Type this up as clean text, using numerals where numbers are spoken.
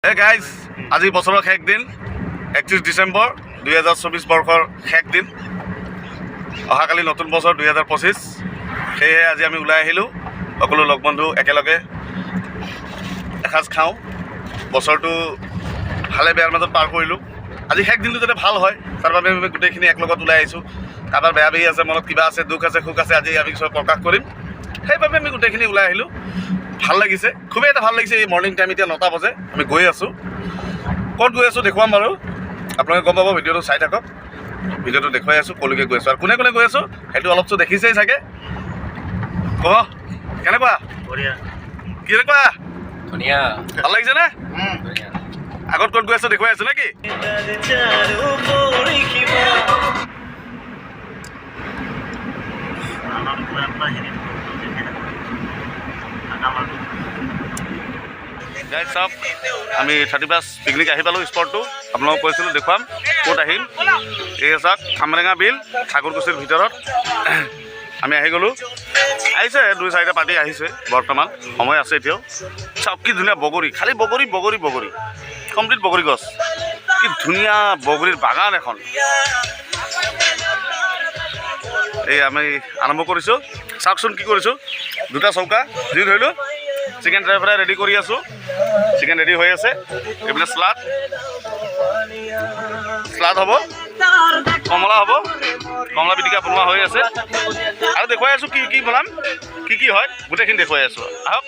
Hey guys, আজি বছৰৰ শেষ দিন 31 ডিসেম্বৰ 2024 বৰ্ষৰ শেষ দিন অহাকালি নতুন বছৰ 2025 সেয়ে আজি আমি ওলাই আহিলো সকলো লগ বন্ধু একেলগে এসাজ খাওঁ বছৰটো ভালে বেয়াৰ মাজত পাৰ কৰিলো আজি শেষ দিনটো যাতে ভাল হয় তাৰ বাবে আমি গোটেইখিনি একলগত ওলাই আহিছো কাবাৰ বেয়া বেহি আছে মনত কিবা আছে দুখ আছে সুখ আছে আজি আমি সব প্ৰকাশ কৰিম সেইবাবে আমি গোটেইখিনি ওলাই আহিলো ভাল লাগিছে খুব এটা ভাল লাগিছে এই মৰ্নিং টাইম এতিয়া 9টা বজে আমি গৈ আছো ক'ত গৈ আছো দেখুৱাম বাৰু আপোনালোকে গম পাব ভিডিঅ'টো চাই থাকক ভিডিঅ'টো দেখুৱাই আছো কলৈকে গৈ আছো আৰু কোনে কোনে গৈ আছো সেইটো অলপটো দেখিছেই চাগে কহ কেনেকুৱা বঢ়িয়া কেনেকুৱা ধুনীয়া ভাল লাগিছে নে আগত ক'ত গৈ আছো দেখুৱাই আছো নেকি গাইজ চাওক আমি 31 পিকনিক আহি পালোঁ স্পটটো আপোনালোকক কৈছিলোঁ দেখুৱাম ক'ত আহিম এই চাওক খামৰেঙা বিল ঠাকুৰকুছিৰ ভিতৰত আমি আহি গ'লোঁ আহিছে 2-4টা পাৰ্টি আহিছে বৰ্তমান সময় আছে এতিয়াও চাওক কি ধুনীয়া বগৰী খালি বগৰী বগৰী বগৰী কমপ্লিট বগৰী গছ কি ধুনীয়া বগৰীৰ বাগান এখন এই আমি আৰম্ভ কৰিছোঁ চাওকচোন কি কৰিছোঁ দুটা চৌকা জুই ধৰিলোঁ চিকেন ড্ৰাই ফ্ৰাই ৰেডি কৰি আছোঁ চিকেন ৰেডি হৈ আছে এইপিনে শ্লাদ হ'ব কমলা হ'ব কমলা পিটিকা বনোৱা হৈ আছে আৰু দেখুৱাই আছোঁ কি কি বনাম কি কি হয় গোটেইখিনি দেখুৱাই আছোঁ আহক